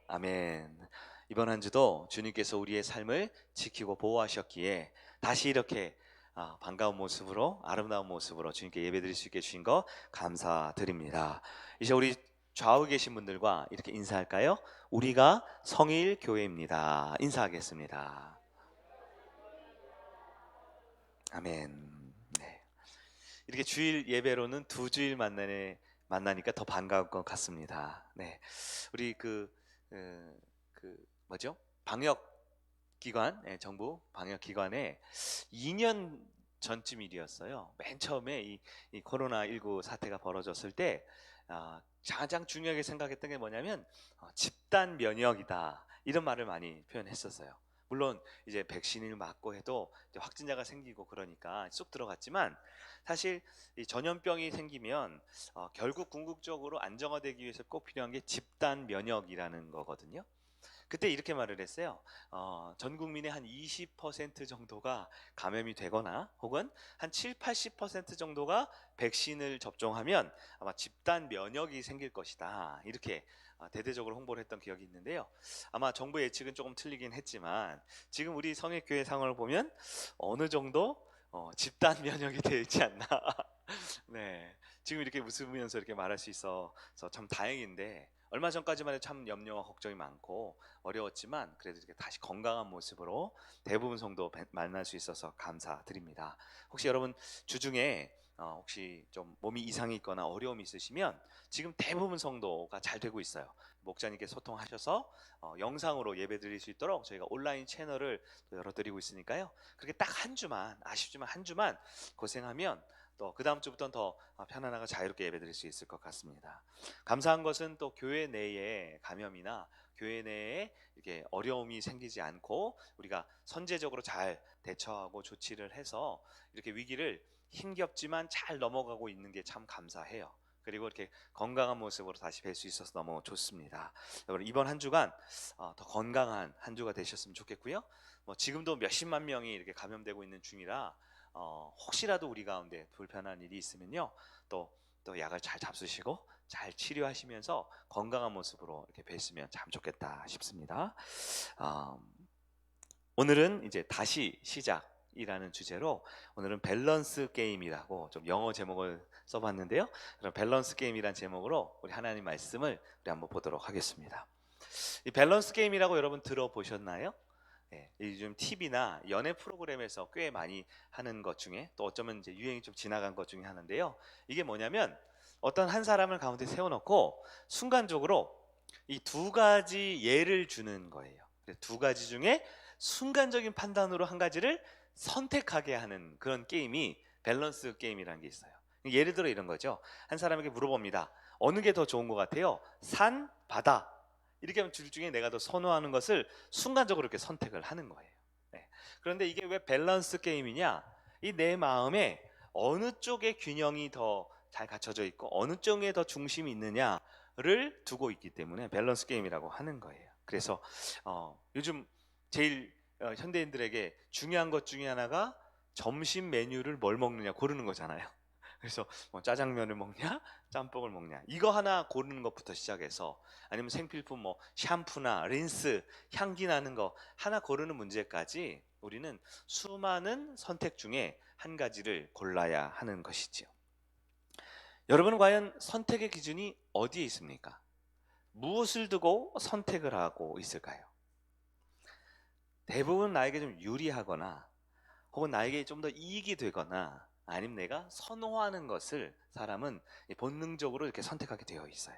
아멘. 이번 한 주도 주님께서 우리의 삶을 지키고 보호하셨기에 다시 이렇게 반가운 모습으로 아름다운 모습으로 주님께 예배드릴 수 있게 주신 거 감사드립니다. 이제 우리 좌우에 계신 분들과 이렇게 인사할까요? 우리가 성일 교회입니다. 인사하겠습니다. 아멘. 네. 이렇게 주일 예배로는 두 주일 만나니까 더 반가울 것 같습니다. 네. 우리 뭐죠? 방역 기관, 정부 방역 기관에 2년 전쯤 일이었어요. 맨 처음에 이 코로나19 사태가 벌어졌을 때 가장 중요하게 생각했던 게 뭐냐면 집단 면역이다 이런 말을 많이 표현했었어요. 물론 이제 백신을 맞고 해도 이제 확진자가 생기고 그러니까 쏙 들어갔지만 사실 이 전염병이 생기면 결국 궁극적으로 안정화되기 위해서 꼭 필요한 게 집단 면역이라는 거거든요. 그때 이렇게 말을 했어요. 전 국민의 한 20% 정도가 감염이 되거나 혹은 한 7, 80% 정도가 백신을 접종하면 아마 집단 면역이 생길 것이다. 이렇게 대대적으로 홍보를 했던 기억이 있는데요. 아마 정부 예측은 조금 틀리긴 했지만 지금 우리 성액교회 상황을 보면 어느 정도 집단 면역이 되어 있지 않나. 네, 지금 이렇게 웃으면서 이렇게 말할 수 있어서 참 다행인데 얼마 전까지만 해도 참 염려와 걱정이 많고 어려웠지만 그래도 이렇게 다시 건강한 모습으로 대부분 성도 만날 수 있어서 감사드립니다. 혹시 여러분 주중에 혹시 좀 몸이 이상이 있거나 어려움이 있으시면 지금 대부분 성도가 잘 되고 있어요. 목자님께 소통하셔서 영상으로 예배 드릴 수 있도록 저희가 온라인 채널을 또 열어드리고 있으니까요. 그렇게 딱 한 주만 아쉽지만 한 주만 고생하면 또 그 다음 주부터는 더 편안하고 자유롭게 예배드릴 수 있을 것 같습니다. 감사한 것은 또 교회 내에 감염이나 교회 내에 이렇게 어려움이 생기지 않고 우리가 선제적으로 잘 대처하고 조치를 해서 이렇게 위기를 힘겹지만 잘 넘어가고 있는 게 참 감사해요. 그리고 이렇게 건강한 모습으로 다시 뵐 수 있어서 너무 좋습니다. 여러분 이번 한 주간 더 건강한 한 주가 되셨으면 좋겠고요. 뭐 지금도 몇십만 명이 이렇게 감염되고 있는 중이라 혹시라도 우리 가운데 불편한 일이 있으면요 또 약을 잘 잡수시고 잘 치료하시면서 건강한 모습으로 이렇게 뵀으면 참 좋겠다 싶습니다. 오늘은 이제 다시 시작이라는 주제로 오늘은 밸런스 게임이라고 좀 영어 제목을 써봤는데요. 그럼 밸런스 게임이란 제목으로 우리 하나님 말씀을 우리 한번 보도록 하겠습니다. 이 밸런스 게임이라고 여러분 들어보셨나요? 네, 요즘 TV나 연애 프로그램에서 꽤 많이 하는 것 중에 또 어쩌면 이제 유행이 좀 지나간 것 중에 하나인데요. 이게 뭐냐면 어떤 한 사람을 가운데 세워놓고 순간적으로 이 두 가지 예를 주는 거예요. 두 가지 중에 순간적인 판단으로 한 가지를 선택하게 하는 그런 게임이 밸런스 게임이라는 게 있어요. 예를 들어 이런 거죠. 한 사람에게 물어봅니다. 어느 게 더 좋은 것 같아요? 산, 바다. 이렇게 하면 둘 중에 내가 더 선호하는 것을 순간적으로 이렇게 선택을 하는 거예요. 네. 그런데 이게 왜 밸런스 게임이냐? 이 내 마음에 어느 쪽의 균형이 더 잘 갖춰져 있고 어느 쪽에 더 중심이 있느냐를 두고 있기 때문에 밸런스 게임이라고 하는 거예요. 그래서 요즘 제일 현대인들에게 중요한 것 중에 하나가 점심 메뉴를 뭘 먹느냐 고르는 거잖아요. 그래서 뭐 짜장면을 먹냐, 짬뽕을 먹냐 이거 하나 고르는 것부터 시작해서 아니면 생필품 뭐 샴푸나 린스, 향기 나는 거 하나 고르는 문제까지 우리는 수많은 선택 중에 한 가지를 골라야 하는 것이지요. 여러분은 과연 선택의 기준이 어디에 있습니까? 무엇을 두고 선택을 하고 있을까요? 대부분 나에게 좀 유리하거나 혹은 나에게 좀 더 이익이 되거나 아니면 내가 선호하는 것을 사람은 본능적으로 이렇게 선택하게 되어 있어요.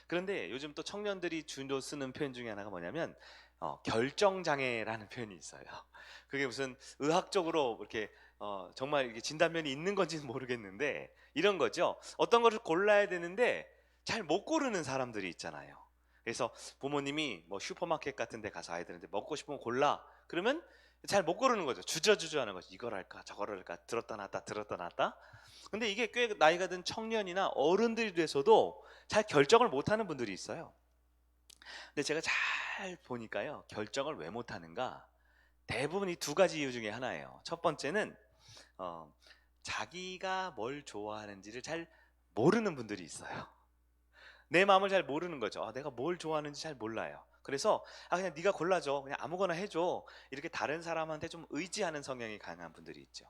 그런데 요즘 또 청년들이 주로 쓰는 표현 중에 하나가 뭐냐면 결정장애라는 표현이 있어요. 그게 무슨 의학적으로 이렇게 정말 이게 진단면이 있는 건지는 모르겠는데 이런 거죠. 어떤 것을 골라야 되는데 잘 못 고르는 사람들이 있잖아요. 그래서 부모님이 뭐 슈퍼마켓 같은 데 가서 아이들한테 먹고 싶으면 골라. 그러면 잘 못 고르는 거죠. 주저주저 하는 거죠. 이걸 할까 저걸 할까 들었다 놨다 들었다 놨다. 근데 이게 꽤 나이가 든 청년이나 어른들이 돼서도 잘 결정을 못하는 분들이 있어요. 근데 제가 잘 보니까요, 결정을 왜 못하는가? 대부분 이 두 가지 이유 중에 하나예요. 첫 번째는 어, 자기가 뭘 좋아하는지를 잘 모르는 분들이 있어요. 내 마음을 잘 모르는 거죠. 내가 뭘 좋아하는지 잘 몰라요. 그래서 그냥 네가 골라줘, 그냥 아무거나 해줘, 이렇게 다른 사람한테 좀 의지하는 성향이 강한 분들이 있죠.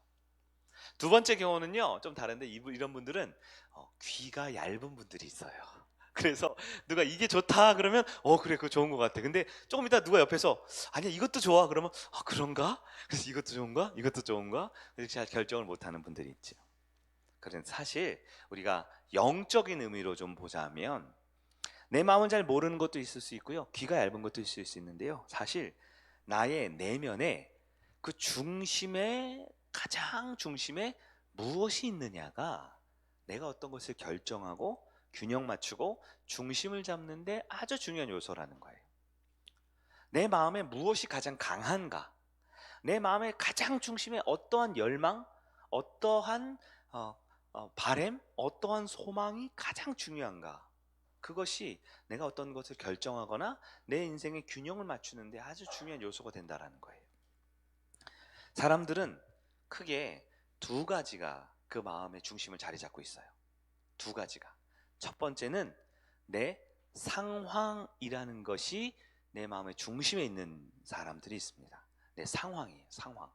두 번째 경우는요 좀 다른데, 이런 분들은 귀가 얇은 분들이 있어요. 그래서 누가 이게 좋다 그러면 그래 그거 좋은 것 같아. 근데 조금 이따 누가 옆에서 아니야 이것도 좋아 그러면 그런가? 그래서 이것도 좋은가? 이것도 좋은가? 이렇게 잘 결정을 못하는 분들이 있죠. 그래서 사실 우리가 영적인 의미로 좀 보자면 내 마음은 잘 모르는 것도 있을 수 있고요, 귀가 얇은 것도 있을 수 있는데요, 사실 나의 내면에 그 중심에, 가장 중심에 무엇이 있느냐가 내가 어떤 것을 결정하고 균형 맞추고 중심을 잡는데 아주 중요한 요소라는 거예요. 내 마음에 무엇이 가장 강한가, 내 마음의 가장 중심에 어떠한 열망, 어떠한 바램, 어떠한 소망이 가장 중요한가, 그것이 내가 어떤 것을 결정하거나 내 인생의 균형을 맞추는데 아주 중요한 요소가 된다는 거예요. 사람들은 크게 두 가지가 그 마음의 중심을 자리 잡고 있어요. 두 가지가. 첫 번째는 내 상황이라는 것이 내 마음의 중심에 있는 사람들이 있습니다. 내 상황이에요. 상황.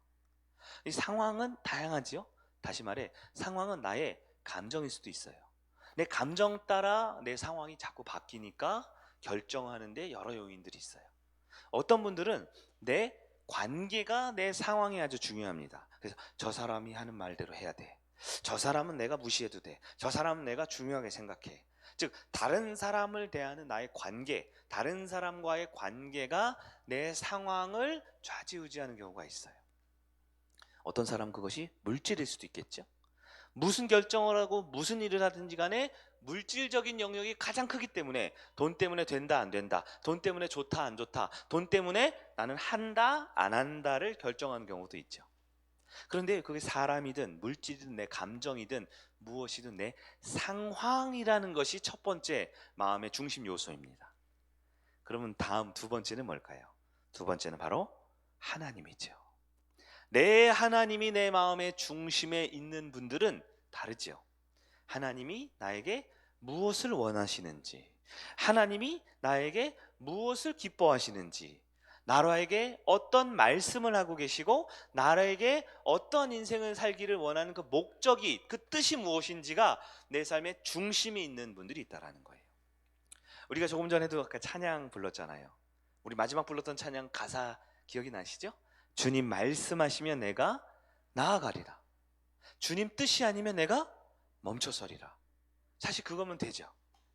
이 상황은 다양하지요. 다시 말해 상황은 나의 감정일 수도 있어요. 내 감정 따라 내 상황이 자꾸 바뀌니까 결정하는데 여러 요인들이 있어요. 어떤 분들은 내 관계가 내 상황이 아주 중요합니다. 그래서 저 사람이 하는 말대로 해야 돼, 저 사람은 내가 무시해도 돼, 저 사람은 내가 중요하게 생각해. 즉 다른 사람을 대하는 나의 관계, 다른 사람과의 관계가 내 상황을 좌지우지하는 경우가 있어요. 어떤 사람은 그것이 물질일 수도 있겠죠. 무슨 결정을 하고 무슨 일을 하든지 간에 물질적인 영역이 가장 크기 때문에 돈 때문에 된다 안 된다, 돈 때문에 좋다 안 좋다, 돈 때문에 나는 한다 안 한다를 결정하는 경우도 있죠. 그런데 그게 사람이든 물질이든 내 감정이든 무엇이든 내 상황이라는 것이 첫 번째 마음의 중심 요소입니다. 그러면 다음 두 번째는 뭘까요? 두 번째는 바로 하나님이죠. 내 하나님이 내 마음의 중심에 있는 분들은 다르죠. 하나님이 나에게 무엇을 원하시는지, 하나님이 나에게 무엇을 기뻐하시는지, 나라에게 어떤 말씀을 하고 계시고 나라에게 어떤 인생을 살기를 원하는 그 목적이, 그 뜻이 무엇인지가 내 삶의 중심이 있는 분들이 있다는 거예요. 우리가 조금 전에도 아까 찬양 불렀잖아요. 우리 마지막 불렀던 찬양 가사 기억이 나시죠? 주님 말씀하시면 내가 나아가리라, 주님 뜻이 아니면 내가 멈춰서리라. 사실 그거면 되죠.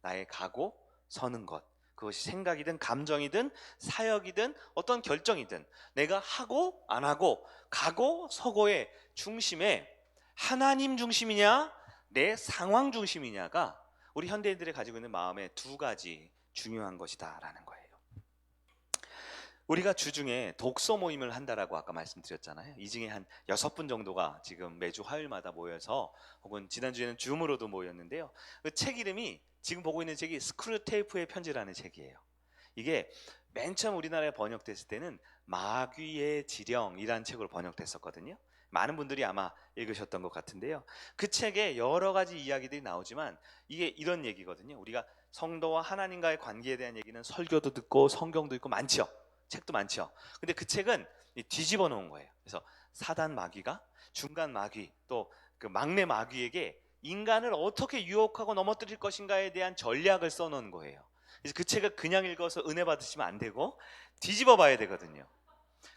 나의 가고 서는 것, 그것이 생각이든 감정이든 사역이든 어떤 결정이든 내가 하고 안 하고 가고 서고의 중심에 하나님 중심이냐 내 상황 중심이냐가 우리 현대인들이 가지고 있는 마음의 두 가지 중요한 것이다라는 거예요. 우리가 주중에 독서 모임을 한다라고 아까 말씀드렸잖아요. 이 중에 한 6분 정도가 지금 매주 화요일마다 모여서, 혹은 지난주에는 줌으로도 모였는데요. 그 책 이름이, 지금 보고 있는 책이 스크류테이프의 편지라는 책이에요. 이게 맨 처음 우리나라에 번역됐을 때는 마귀의 지령이라는 책으로 번역됐었거든요. 많은 분들이 아마 읽으셨던 것 같은데요. 그 책에 여러 가지 이야기들이 나오지만 이게 이런 얘기거든요. 우리가 성도와 하나님과의 관계에 대한 얘기는 설교도 듣고 성경도 읽고 많죠. 책도 많죠. 근데 그 책은 뒤집어 놓은 거예요. 그래서 사단 마귀가, 중간 마귀, 또 그 막내 마귀에게 인간을 어떻게 유혹하고 넘어뜨릴 것인가에 대한 전략을 써놓은 거예요. 그래서 그 책을 그냥 읽어서 은혜 받으시면 안 되고 뒤집어 봐야 되거든요.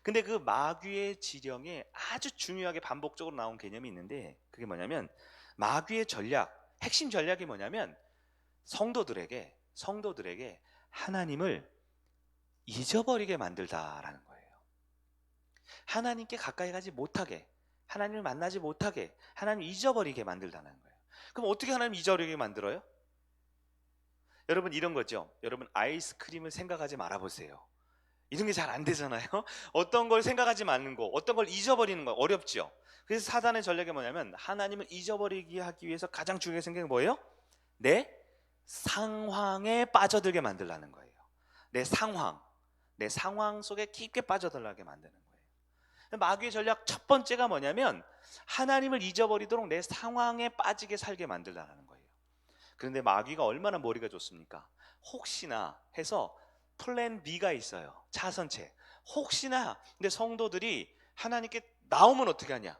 근데 그 마귀의 지령에 아주 중요하게 반복적으로 나온 개념이 있는데, 그게 뭐냐면, 마귀의 전략, 핵심 전략이 뭐냐면 성도들에게 하나님을 잊어버리게 만들다라는 거예요. 하나님께 가까이 가지 못하게, 하나님을 만나지 못하게, 하나님을 잊어버리게 만들다는 거예요. 그럼 어떻게 하나님을 잊어버리게 만들어요? 여러분 이런 거죠. 여러분 아이스크림을 생각하지 말아보세요. 이런 게 잘 안 되잖아요. 어떤 걸 생각하지 말는 거, 어떤 걸 잊어버리는 거 어렵죠. 그래서 사단의 전략이 뭐냐면, 하나님을 잊어버리게 하기 위해서 가장 중요하게 생각한 게 뭐예요? 내 상황에 빠져들게 만들라는 거예요. 내 상황 속에 깊게 빠져들게 만드는 거예요. 마귀의 전략 첫 번째가 뭐냐면, 하나님을 잊어버리도록 내 상황에 빠지게 살게 만들라는 거예요. 그런데 마귀가 얼마나 머리가 좋습니까? 혹시나 해서 플랜 B가 있어요. 차선책. 혹시나 근데 성도들이 하나님께 나오면 어떻게 하냐?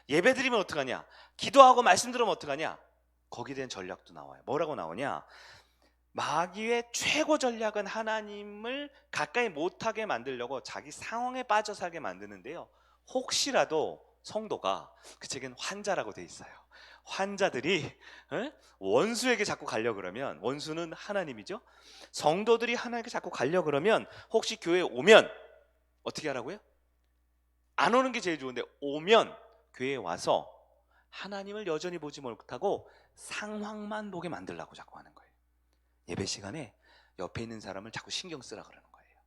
예배드리면 어떻게 하냐? 기도하고 말씀 들으면 어떻게 하냐? 거기에 대한 전략도 나와요. 뭐라고 나오냐? 마귀의 최고 전략은 하나님을 가까이 못하게 만들려고 자기 상황에 빠져 살게 만드는데요. 혹시라도 성도가, 그 책엔 환자라고 돼 있어요. 환자들이 원수에게 자꾸 가려 그러면, 원수는 하나님이죠. 성도들이 하나님께 자꾸 가려 그러면 혹시 교회에 오면 어떻게 하라고요? 안 오는 게 제일 좋은데, 오면 교회에 와서 하나님을 여전히 보지 못하고 상황만 보게 만들려고 자꾸 하는 거예요. 예배 시간에 옆에 있는 사람을 자꾸 신경 쓰라 그러는 거예요.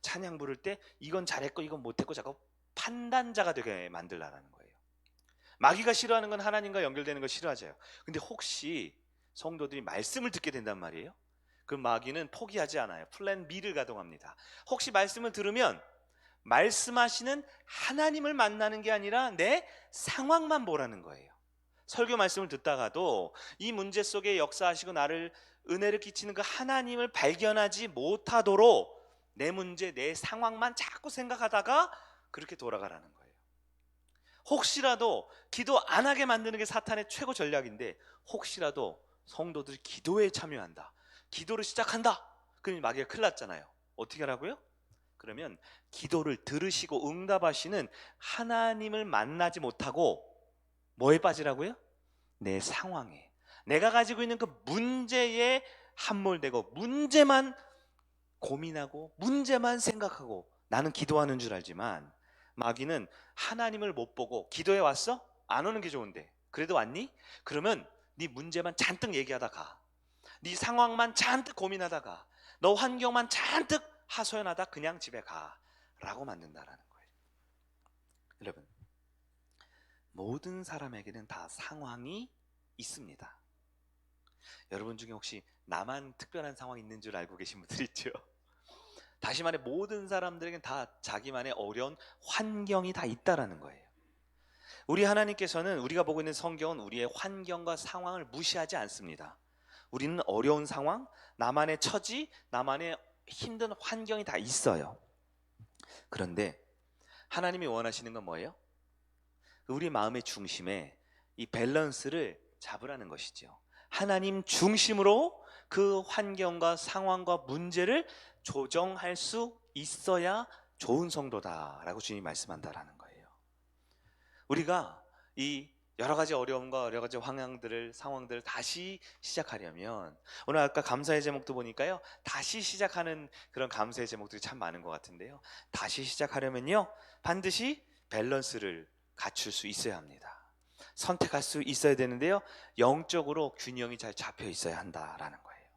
찬양 부를 때 이건 잘했고 이건 못했고 자꾸 판단자가 되게 만들라는 거예요. 마귀가 싫어하는 건 하나님과 연결되는 걸 싫어하죠. 근데 혹시 성도들이 말씀을 듣게 된단 말이에요. 그 마귀는 포기하지 않아요. 플랜 B를 가동합니다. 혹시 말씀을 들으면 말씀하시는 하나님을 만나는 게 아니라 내 상황만 보라는 거예요. 설교 말씀을 듣다가도 이 문제 속에 역사하시고 나를 은혜를 끼치는 그 하나님을 발견하지 못하도록 내 문제, 내 상황만 자꾸 생각하다가 그렇게 돌아가라는 거예요. 혹시라도 기도 안 하게 만드는 게 사탄의 최고 전략인데, 혹시라도 성도들이 기도에 참여한다, 기도를 시작한다, 그러면 마귀가 큰일 났잖아요. 어떻게 하라고요? 그러면 기도를 들으시고 응답하시는 하나님을 만나지 못하고 뭐에 빠지라고요? 내 상황에, 내가 가지고 있는 그 문제에 함몰되고 문제만 고민하고 문제만 생각하고, 나는 기도하는 줄 알지만 마귀는 하나님을 못 보고 기도해 왔어? 안 오는 게 좋은데 그래도 왔니? 그러면 네 문제만 잔뜩 얘기하다가, 네 상황만 잔뜩 고민하다가, 너 환경만 잔뜩 하소연하다 그냥 집에 가 라고 만든다라는 거예요. 여러분, 모든 사람에게는 다 상황이 있습니다. 여러분 중에 혹시 나만 특별한 상황이 있는 줄 알고 계신 분들 있죠? 다시 말해 모든 사람들에겐 다 자기만의 어려운 환경이 다 있다라는 거예요. 우리 하나님께서는, 우리가 보고 있는 성경은 우리의 환경과 상황을 무시하지 않습니다. 우리는 어려운 상황, 나만의 처지, 나만의 힘든 환경이 다 있어요. 그런데 하나님이 원하시는 건 뭐예요? 우리 마음의 중심에 이 밸런스를 잡으라는 것이죠. 하나님 중심으로 그 환경과 상황과 문제를 조정할 수 있어야 좋은 성도다라고 주님이 말씀한다라는 거예요. 우리가 이 여러 가지 어려움과 여러 가지 상황들을 다시 시작하려면, 오늘 아까 감사의 제목도 보니까요, 다시 시작하는 그런 감사의 제목들이 참 많은 것 같은데요, 다시 시작하려면요 반드시 밸런스를 갖출 수 있어야 합니다. 선택할 수 있어야 되는데요, 영적으로 균형이 잘 잡혀 있어야 한다라는 거예요.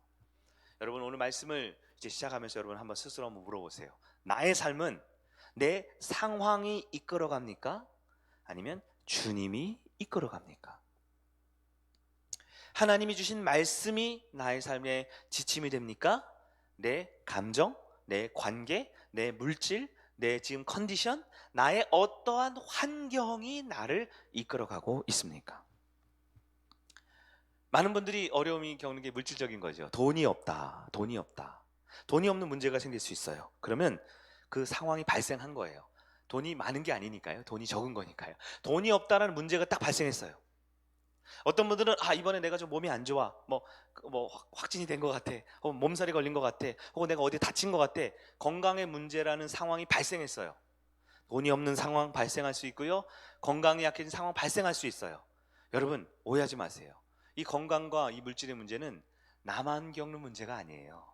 여러분, 오늘 말씀을 이제 시작하면서 여러분 한번 스스로 한번 물어보세요. 나의 삶은 내 상황이 이끌어갑니까? 아니면 주님이 이끌어갑니까? 하나님이 주신 말씀이 나의 삶의 지침이 됩니까? 내 감정, 내 관계, 내 물질, 내 지금 컨디션, 나의 어떠한 환경이 나를 이끌어가고 있습니까? 많은 분들이 어려움이 겪는 게 물질적인 거죠. 돈이 없다, 돈이 없다. 돈이 없는 문제가 생길 수 있어요. 그러면 그 상황이 발생한 거예요. 돈이 많은 게 아니니까요. 돈이 적은 거니까요. 돈이 없다라는 문제가 딱 발생했어요. 어떤 분들은 이번에 내가 좀 몸이 안 좋아, 확진이 된 것 같아, 혹은 몸살이 걸린 것 같아, 혹은 내가 어디 다친 것 같아, 건강의 문제라는 상황이 발생했어요. 돈이 없는 상황 발생할 수 있고요, 건강이 약해진 상황 발생할 수 있어요. 여러분, 오해하지 마세요. 이 건강과 이 물질의 문제는 나만 겪는 문제가 아니에요.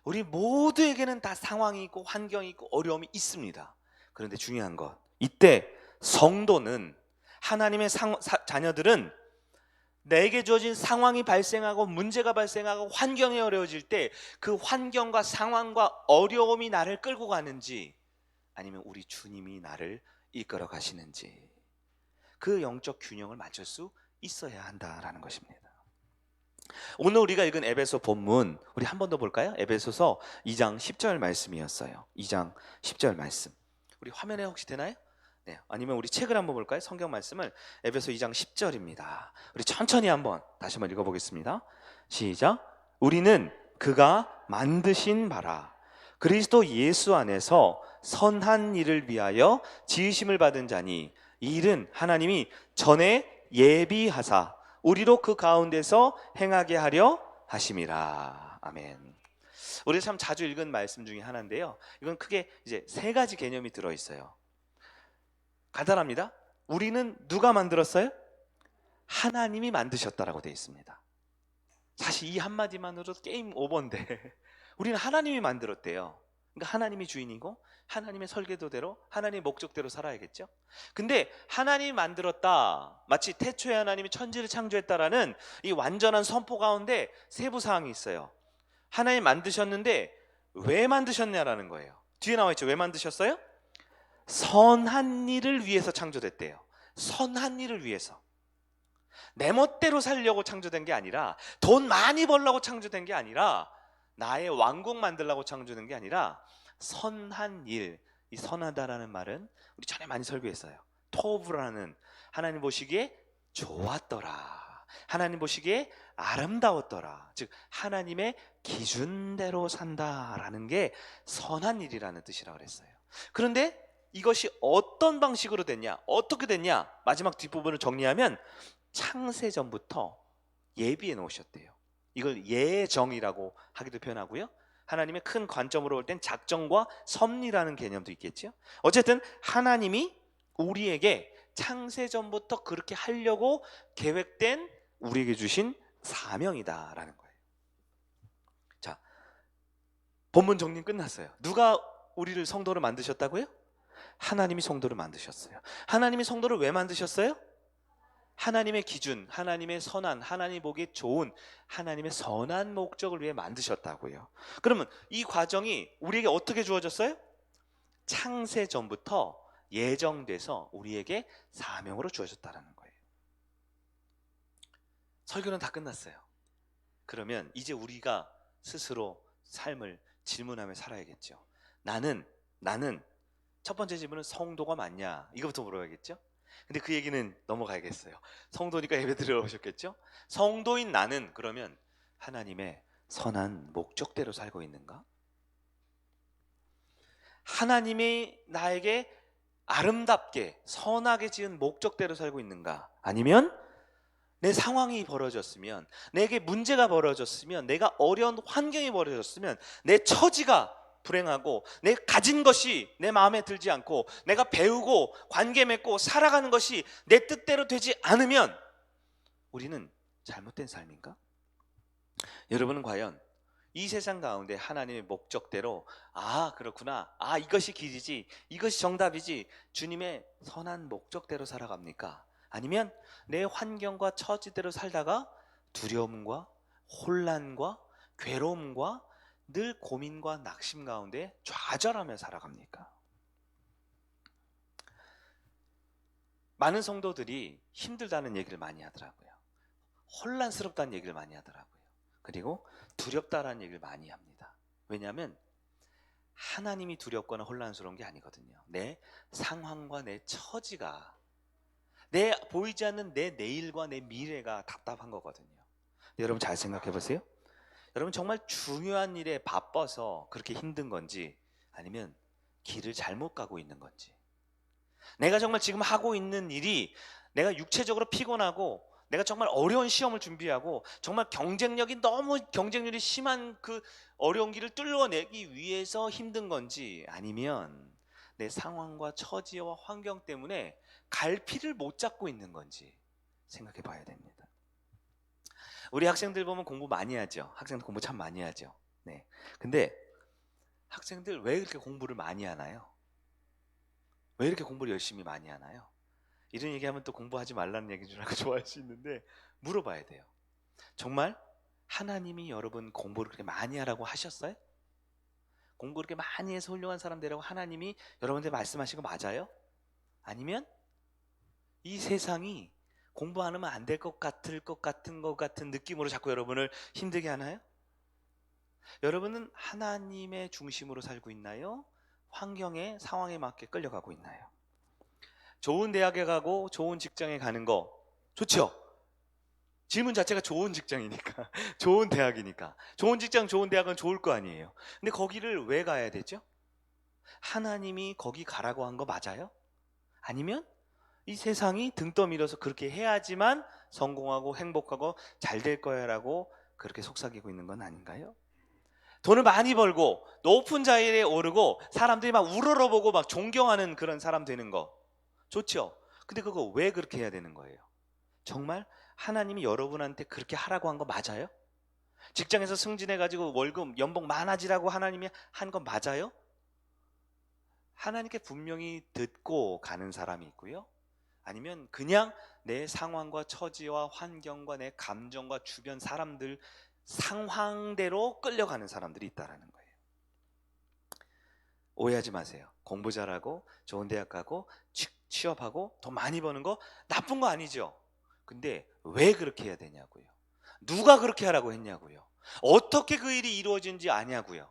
우리 모두에게는 다 상황이 있고 환경이 있고 어려움이 있습니다. 그런데 중요한 것, 이때 성도는, 하나님의 자녀들은 내게 주어진 상황이 발생하고 문제가 발생하고 환경이 어려워질 때 그 환경과 상황과 어려움이 나를 끌고 가는지, 아니면 우리 주님이 나를 이끌어 가시는지, 그 영적 균형을 맞출 수 있어야 한다라는 것입니다. 오늘 우리가 읽은 에베소 본문, 우리 한 번 더 볼까요? 에베소서 2장 10절 말씀이었어요. 2장 10절 말씀. 우리 화면에 혹시 되나요? 네, 아니면 우리 책을 한번 볼까요? 성경 말씀을, 에베소 2장 10절입니다. 우리 천천히 한번 다시 한번 읽어보겠습니다. 시작. 우리는 그가 만드신 바라 그리스도 예수 안에서 선한 일을 위하여 지으심을 받은 자니 이 일은 하나님이 전에 예비하사 우리로 그 가운데서 행하게 하려 하심이라. 아멘. 우리가 참 자주 읽은 말씀 중에 하나인데요. 이건 크게 이제 세 가지 개념이 들어 있어요. 간단합니다. 우리는 누가 만들었어요? 하나님이 만드셨다라고 되어 있습니다. 사실 이 한마디만으로도 게임 오버인데 우리는 하나님이 만들었대요. 그러니까 하나님이 주인이고 하나님의 설계도대로 하나님의 목적대로 살아야겠죠. 근데 하나님이 만들었다, 마치 태초에 하나님이 천지를 창조했다라는 이 완전한 선포 가운데 세부 사항이 있어요. 하나님 만드셨는데 왜 만드셨냐라는 거예요. 뒤에 나와 있죠. 왜 만드셨어요? 선한 일을 위해서 창조됐대요. 선한 일을 위해서. 내 멋대로 살려고 창조된 게 아니라, 돈 많이 벌려고 창조된 게 아니라, 나의 왕국 만들려고 창조된 게 아니라 선한 일. 이 선하다라는 말은 우리 전에 많이 설교했어요. 토브라는, 하나님 보시기에 좋았더라, 하나님 보시기에 아름다웠더라, 즉 하나님의 기준대로 산다라는 게 선한 일이라는 뜻이라고 그랬어요. 그런데 이것이 어떤 방식으로 됐냐, 어떻게 됐냐, 마지막 뒷부분을 정리하면 창세전부터 예비해 놓으셨대요. 이걸 예정이라고 하기도 표현하고요, 하나님의 큰 관점으로 볼 땐 작정과 섭리라는 개념도 있겠죠. 어쨌든 하나님이 우리에게 창세전부터 그렇게 하려고 계획된 우리에게 주신 사명이다라는 거예요. 자, 본문 정리 끝났어요. 누가 우리를 성도를 만드셨다고요? 하나님이 성도를 만드셨어요. 하나님이 성도를 왜 만드셨어요? 하나님의 기준, 하나님의 선한, 하나님 보기에 좋은, 하나님의 선한 목적을 위해 만드셨다고요. 그러면 이 과정이 우리에게 어떻게 주어졌어요? 창세 전부터 예정돼서 우리에게 사명으로 주어졌다는 거예요. 설교는 다 끝났어요. 그러면 이제 우리가 스스로 삶을 질문하며 살아야겠죠. 나는 첫 번째 질문은 성도가 맞냐? 이거부터 물어야겠죠. 근데 그 얘기는 넘어가야겠어요. 성도니까 예배 들어오셨겠죠? 성도인 나는 그러면 하나님의 선한 목적대로 살고 있는가? 하나님이 나에게 아름답게 선하게 지은 목적대로 살고 있는가? 아니면 내 상황이 벌어졌으면, 내게 문제가 벌어졌으면, 내가 어려운 환경이 벌어졌으면, 내 처지가 불행하고 내 가진 것이 내 마음에 들지 않고 내가 배우고 관계 맺고 살아가는 것이 내 뜻대로 되지 않으면 우리는 잘못된 삶인가? 여러분은 과연 이 세상 가운데 하나님의 목적대로, 아 그렇구나, 아 이것이 길이지, 이것이 정답이지, 주님의 선한 목적대로 살아갑니까? 아니면 내 환경과 처지대로 살다가 두려움과 혼란과 괴로움과 늘 고민과 낙심 가운데 좌절하며 살아갑니까? 많은 성도들이 힘들다는 얘기를 많이 하더라고요. 혼란스럽다는 얘기를 많이 하더라고요. 그리고 두렵다라는 얘기를 많이 합니다. 왜냐하면 하나님이 두렵거나 혼란스러운 게 아니거든요. 내 상황과 내 처지가, 내 보이지 않는 내 내일과 내 미래가 답답한 거거든요. 여러분 잘 생각해 보세요. 여러분 정말 중요한 일에 바빠서 그렇게 힘든 건지, 아니면 길을 잘못 가고 있는 건지, 내가 정말 지금 하고 있는 일이 내가 육체적으로 피곤하고 내가 정말 어려운 시험을 준비하고 정말 너무 경쟁률이 심한 그 어려운 길을 뚫어내기 위해서 힘든 건지, 아니면 내 상황과 처지와 환경 때문에 갈피를 못 잡고 있는 건지 생각해 봐야 됩니다. 우리 학생들 보면 공부 많이 하죠. 학생들 공부 참 많이 하죠. 네. 근데 학생들 왜 이렇게 공부를 많이 하나요? 왜 이렇게 공부를 열심히 많이 하나요? 이런 얘기하면 또 공부하지 말라는 얘기인 줄 알고 좋아할 수 있는데, 물어봐야 돼요. 정말 하나님이 여러분 공부를 그렇게 많이 하라고 하셨어요? 공부를 그렇게 많이 해서 훌륭한 사람 되라고 하나님이 여러분한테 말씀하신 거 맞아요? 아니면 이 세상이 공부 안 하면 안 될 것 같은 느낌으로 자꾸 여러분을 힘들게 하나요? 여러분은 하나님의 중심으로 살고 있나요? 환경에, 상황에 맞게 끌려가고 있나요? 좋은 대학에 가고 좋은 직장에 가는 거 좋죠? 질문 자체가 좋은 직장이니까, 좋은 대학이니까. 좋은 직장, 좋은 대학은 좋을 거 아니에요. 근데 거기를 왜 가야 되죠? 하나님이 거기 가라고 한 거 맞아요? 아니면 이 세상이 등 떠밀어서 그렇게 해야지만 성공하고 행복하고 잘 될 거야라고 그렇게 속삭이고 있는 건 아닌가요? 돈을 많이 벌고 높은 자리에 오르고 사람들이 막 우러러보고 막 존경하는 그런 사람 되는 거 좋죠. 근데 그거 왜 그렇게 해야 되는 거예요? 정말 하나님이 여러분한테 그렇게 하라고 한 거 맞아요? 직장에서 승진해가지고 월급 연봉 많아지라고 하나님이 한 건 맞아요? 하나님께 분명히 듣고 가는 사람이 있고요, 아니면 그냥 내 상황과 처지와 환경과 내 감정과 주변 사람들 상황대로 끌려가는 사람들이 있다라는 거예요. 오해하지 마세요. 공부 잘하고 좋은 대학 가고 취업하고 돈 많이 버는 거 나쁜 거 아니죠. 근데 왜 그렇게 해야 되냐고요. 누가 그렇게 하라고 했냐고요. 어떻게 그 일이 이루어진지 아냐고요.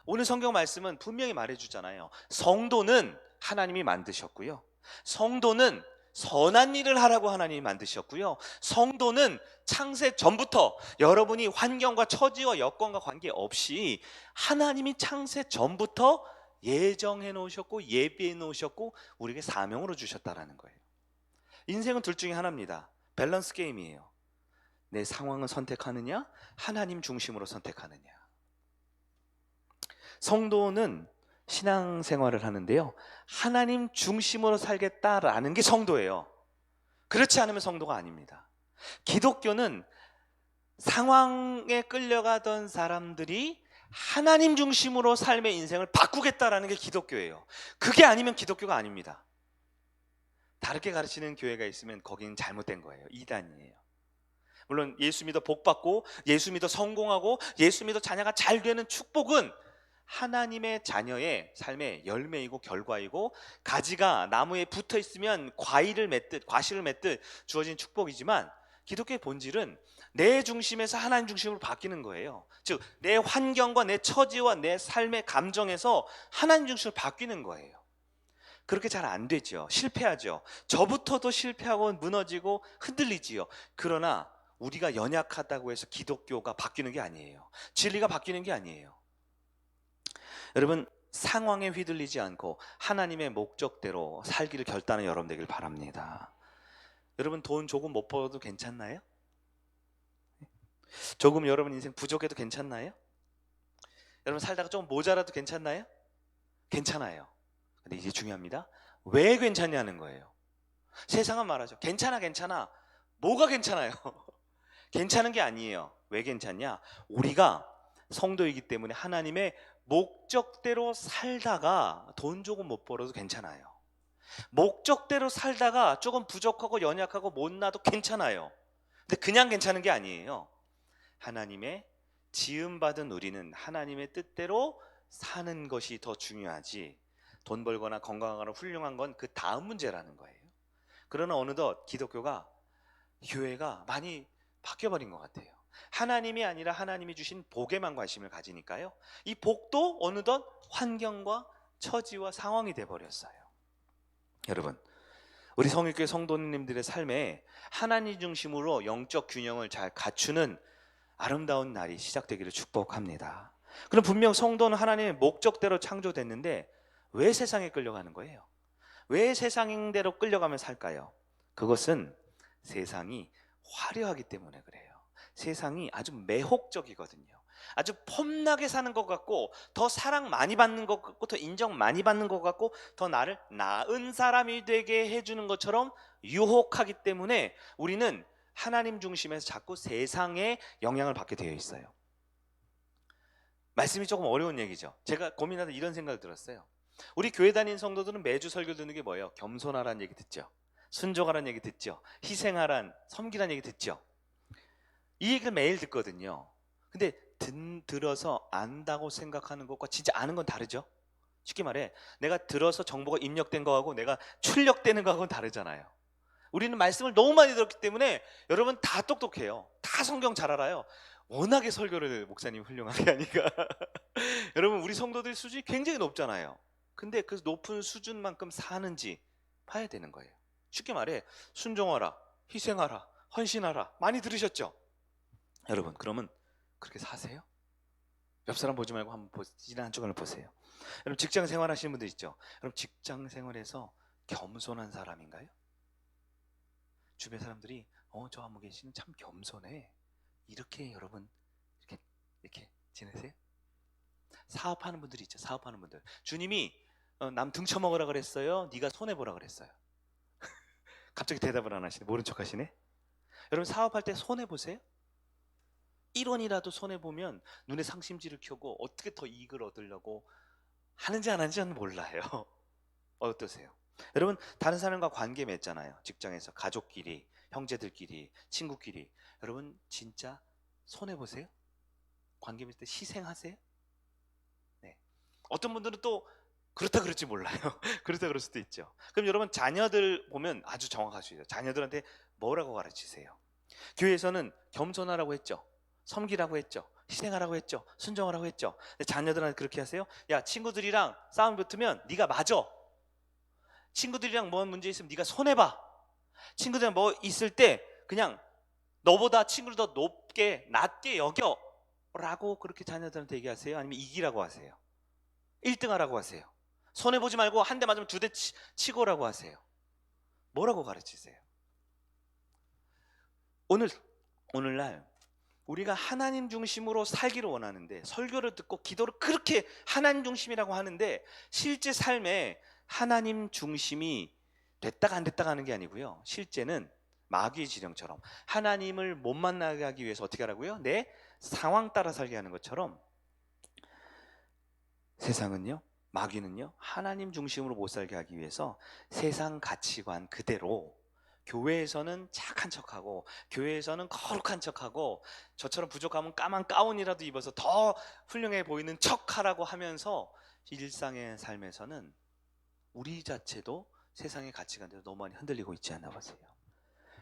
오늘 성경 말씀은 분명히 말해주잖아요. 성도는 하나님이 만드셨고요, 성도는 선한 일을 하라고 하나님이 만드셨고요, 성도는 창세 전부터 여러분이 환경과 처지와 여건과 관계없이 하나님이 창세 전부터 예정해 놓으셨고 예비해 놓으셨고 우리에게 사명으로 주셨다라는 거예요. 인생은 둘 중에 하나입니다. 밸런스 게임이에요. 내 상황을 선택하느냐, 하나님 중심으로 선택하느냐. 성도는 신앙생활을 하는데요, 하나님 중심으로 살겠다라는 게 성도예요. 그렇지 않으면 성도가 아닙니다. 기독교는 상황에 끌려가던 사람들이 하나님 중심으로 삶의 인생을 바꾸겠다라는 게 기독교예요. 그게 아니면 기독교가 아닙니다. 다르게 가르치는 교회가 있으면 거기는 잘못된 거예요. 이단이에요. 물론 예수 믿어 복 받고 예수 믿어 성공하고 예수 믿어 자녀가 잘 되는 축복은 하나님의 자녀의 삶의 열매이고 결과이고, 가지가 나무에 붙어 있으면 과실을 맺듯 주어진 축복이지만, 기독교의 본질은 내 중심에서 하나님 중심으로 바뀌는 거예요. 즉 내 환경과 내 처지와 내 삶의 감정에서 하나님 중심으로 바뀌는 거예요. 그렇게 잘 안 되죠. 실패하죠. 저부터도 실패하고 무너지고 흔들리지요. 그러나 우리가 연약하다고 해서 기독교가 바뀌는 게 아니에요. 진리가 바뀌는 게 아니에요. 여러분, 상황에 휘둘리지 않고 하나님의 목적대로 살기를 결단하는 여러분 되길 바랍니다. 여러분, 돈 조금 못 벌어도 괜찮나요? 조금 여러분 인생 부족해도 괜찮나요? 여러분 살다가 좀 모자라도 괜찮나요? 괜찮아요. 근데 이제 중요합니다. 왜 괜찮냐는 거예요. 세상은 말하죠. 괜찮아 괜찮아. 뭐가 괜찮아요? 괜찮은 게 아니에요. 왜 괜찮냐? 우리가 성도이기 때문에 하나님의 목적대로 살다가 돈 조금 못 벌어도 괜찮아요. 목적대로 살다가 조금 부족하고 연약하고 못나도 괜찮아요. 근데 그냥 괜찮은 게 아니에요. 하나님의 지음받은 우리는 하나님의 뜻대로 사는 것이 더 중요하지, 돈 벌거나 건강하거나 훌륭한 건 그 다음 문제라는 거예요. 그러나 어느덧 기독교가, 교회가 많이 바뀌어버린 것 같아요. 하나님이 아니라 하나님이 주신 복에만 관심을 가지니까요, 이 복도 어느덧 환경과 처지와 상황이 돼버렸어요. 여러분, 우리 성일교회 성도님들의 삶에 하나님 중심으로 영적 균형을 잘 갖추는 아름다운 날이 시작되기를 축복합니다. 그럼 분명 성도는 하나님의 목적대로 창조됐는데 왜 세상에 끌려가는 거예요? 왜 세상대로 끌려가면 살까요? 그것은 세상이 화려하기 때문에 그래요. 세상이 아주 매혹적이거든요. 아주 폼나게 사는 것 같고, 더 사랑 많이 받는 것 같고, 더 인정 많이 받는 것 같고, 더 나를 나은 사람이 되게 해주는 것처럼 유혹하기 때문에 우리는 하나님 중심에서 자꾸 세상에 영향을 받게 되어 있어요. 말씀이 조금 어려운 얘기죠. 제가 고민하다 이런 생각을 들었어요. 우리 교회 다니는 성도들은 매주 설교 듣는 게 뭐예요? 겸손하라는 얘기 듣죠. 순종하라는 얘기 듣죠. 희생하란, 섬기라는 얘기 듣죠. 이 얘기를 매일 듣거든요. 근데 들어서 안다고 생각하는 것과 진짜 아는 건 다르죠. 쉽게 말해, 내가 들어서 정보가 입력된 거하고 내가 출력되는 거하고는 다르잖아요. 우리는 말씀을 너무 많이 들었기 때문에 여러분 다 똑똑해요. 다 성경 잘 알아요. 워낙에 설교를 목사님 훌륭하게 하니까 여러분, 우리 성도들 수준이 굉장히 높잖아요. 근데 그 높은 수준만큼 사는지 봐야 되는 거예요. 쉽게 말해, 순종하라, 희생하라, 헌신하라. 많이 들으셨죠? 여러분, 그러면 그렇게 사세요? 옆 사람 보지 말고 한번 지난 한 주간을 보세요. 여러분, 직장 생활 하시는 분들 있죠? 여러분, 직장 생활에서 겸손한 사람인가요? 주변 사람들이 저 안무 계시는 참 겸손해, 이렇게 여러분 이렇게 지내세요? 사업하는 분들이 있죠. 사업하는 분들, 주님이 남 등쳐먹으라 그랬어요? 네가 손해보라 그랬어요? 갑자기 대답을 안 하시네. 모른 척 하시네. 여러분, 사업할 때 손해보세요? 1원이라도 손해보면 눈에 상심지를 켜고 어떻게 더 이익을 얻으려고 하는지 안 하는지는 몰라요. 어떠세요? 여러분, 다른 사람과 관계 맺잖아요. 직장에서 가족끼리, 형제들끼리, 친구끼리. 여러분, 진짜 손해보세요? 관계 맺을 때 희생하세요? 네. 어떤 분들은 또 그렇다 그럴지 몰라요. 그렇다 그럴 수도 있죠. 그럼 여러분, 자녀들 보면 아주 정확하시죠. 자녀들한테 뭐라고 가르치세요? 교회에서는 겸손하라고 했죠. 섬기라고 했죠. 희생하라고 했죠. 순종하라고 했죠. 근데 자녀들한테 그렇게 하세요? 야, 친구들이랑 싸움 붙으면 네가 맞아. 친구들이랑 뭐 문제 있으면 네가 손해봐. 친구들이랑 뭐 있을 때 그냥 너보다 친구를 더 높게 낮게 여겨 라고 그렇게 자녀들한테 얘기하세요? 아니면 이기라고 하세요? 1등 하라고 하세요? 손해보지 말고 한 대 맞으면 2대 치고라고 하세요? 뭐라고 가르치세요? 오늘날 우리가 하나님 중심으로 살기를 원하는데, 설교를 듣고 기도를 그렇게 하나님 중심이라고 하는데, 실제 삶에 하나님 중심이 됐다가 안 됐다가 하는 게 아니고요, 실제는 마귀의 지령처럼 하나님을 못 만나게 하기 위해서 어떻게 하라고요? 내 상황 따라 살게 하는 것처럼 세상은요, 마귀는요, 하나님 중심으로 못 살게 하기 위해서 세상 가치관 그대로 교회에서는 착한 척하고, 교회에서는 거룩한 척하고, 저처럼 부족하면 까만 가운이라도 입어서 더 훌륭해 보이는 척하라고 하면서 일상의 삶에서는 우리 자체도 세상의 가치관대로 너무 많이 흔들리고 있지 않나 보세요.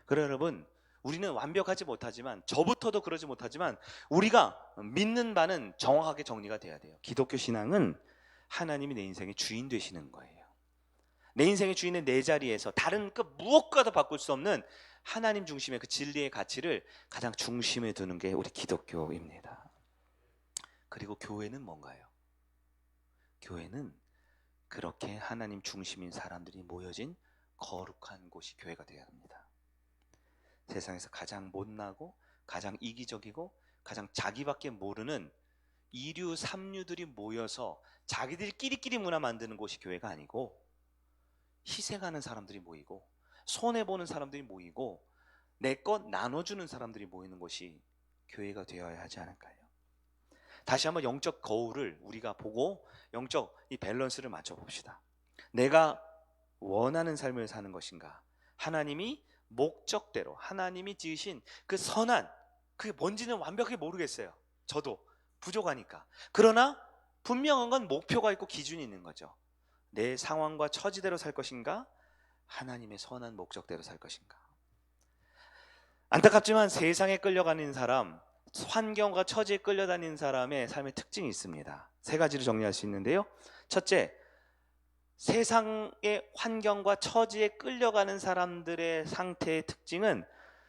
그래 여러분, 우리는 완벽하지 못하지만, 저부터도 그러지 못하지만, 우리가 믿는 바는 정확하게 정리가 돼야 돼요. 기독교 신앙은 하나님이 내 인생의 주인 되시는 거예요. 내 인생의 주인은 내 자리에서 다른 그 무엇과도 바꿀 수 없는 하나님 중심의 그 진리의 가치를 가장 중심에 두는 게 우리 기독교입니다. 그리고 교회는 뭔가요? 교회는 그렇게 하나님 중심인 사람들이 모여진 거룩한 곳이 교회가 되어야 합니다. 세상에서 가장 못나고 가장 이기적이고 가장 자기밖에 모르는 이류 삼류들이 모여서 자기들끼리 문화 만드는 곳이 교회가 아니고, 희생하는 사람들이 모이고 손해보는 사람들이 모이고 내 것 나눠주는 사람들이 모이는 곳이 교회가 되어야 하지 않을까요? 다시 한번 영적 거울을 우리가 보고 영적 이 밸런스를 맞춰봅시다. 내가 원하는 삶을 사는 것인가, 하나님이 목적대로 하나님이 지으신 그 선한, 그게 뭔지는 완벽히 모르겠어요. 저도 부족하니까. 그러나 분명한 건 목표가 있고 기준이 있는 거죠. 내 상황과 처지대로 살 것인가, 하나님의 선한 목적대로 살 것인가. 안타깝지만 세상에 끌려가는 사람, 환경과 처지에 끌려다니는 사람의 삶의 특징이 있습니다. 3가지로 정리할 수 있는데요. 첫째, 세상의 환경과 처지에 끌려가는 사람들의 상태의 특징은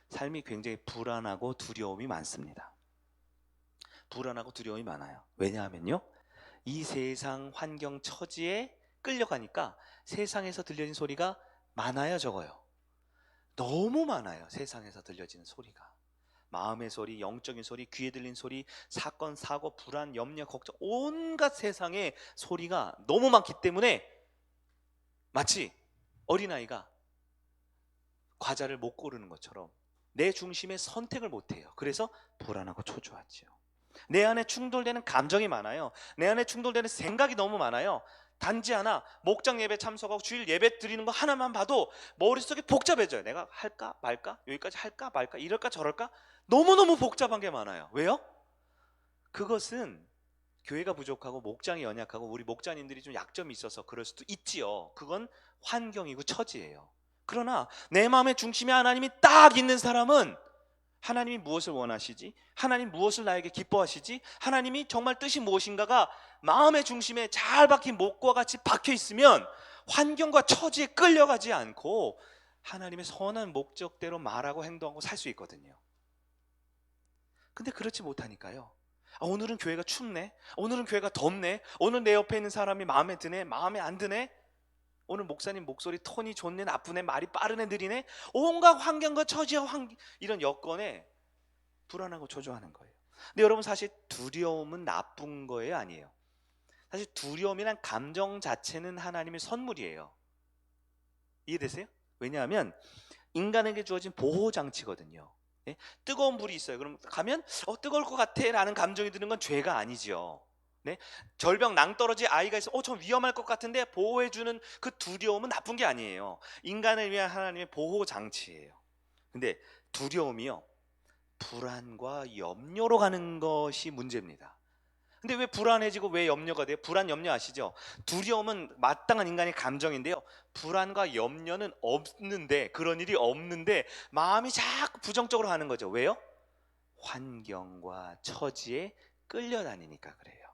삶이 굉장히 불안하고 두려움이 많습니다. 불안하고 두려움이 많아요. 왜냐하면요, 이 세상 환경 처지에 끌려가니까 세상에서 들려진 소리가 많아요, 적어요? 너무 많아요. 세상에서 들려지는 소리가. 마음의 소리, 영적인 소리, 귀에 들린 소리, 사건, 사고, 불안, 염려, 걱정, 온갖 세상의 소리가 너무 많기 때문에 마치 어린아이가 과자를 못 고르는 것처럼 내 중심의 선택을 못해요. 그래서 불안하고 초조하죠. 내 안에 충돌되는 감정이 많아요. 내 안에 충돌되는 생각이 너무 많아요. 단지 하나, 목장 예배 참석하고 주일 예배 드리는 거 하나만 봐도 머릿속이 복잡해져요. 내가 할까 말까, 여기까지 할까 말까, 이럴까 저럴까, 너무너무 복잡한 게 많아요. 왜요? 그것은 교회가 부족하고 목장이 연약하고 우리 목자님들이 좀 약점이 있어서 그럴 수도 있지요. 그건 환경이고 처지예요. 그러나 내 마음의 중심에 하나님이 딱 있는 사람은, 하나님이 무엇을 원하시지? 하나님 무엇을 나에게 기뻐하시지? 하나님이 정말 뜻이 무엇인가가 마음의 중심에 잘 박힌 목과 같이 박혀 있으면 환경과 처지에 끌려가지 않고 하나님의 선한 목적대로 말하고 행동하고 살 수 있거든요. 근데 그렇지 못하니까요. 오늘은 교회가 춥네, 오늘은 교회가 덥네, 오늘 내 옆에 있는 사람이 마음에 드네, 마음에 안 드네, 오늘 목사님 목소리 톤이 좋네, 나쁘네, 말이 빠르네, 느리네, 온갖 환경과 처지와 이런 여건에 불안하고 초조하는 거예요. 근데 여러분, 사실 두려움은 나쁜 거예요, 아니에요? 사실 두려움이란 감정 자체는 하나님의 선물이에요. 이해되세요? 왜냐하면 인간에게 주어진 보호 장치거든요. 예? 뜨거운 불이 있어요. 그럼 가면 뜨거울 것 같아 라는 감정이 드는 건 죄가 아니죠. 네? 절벽 낭떠러지 아이가 있어, 좀 위험할 것 같은데 보호해주는 그 두려움은 나쁜 게 아니에요. 인간을 위한 하나님의 보호 장치예요. 근데 두려움이요, 불안과 염려로 가는 것이 문제입니다. 근데 왜 불안해지고 왜 염려가 돼요? 불안, 염려 아시죠? 두려움은 마땅한 인간의 감정인데요, 불안과 염려는 없는데, 그런 일이 없는데 마음이 자꾸 부정적으로 하는 거죠. 왜요? 환경과 처지에 끌려다니니까 그래요.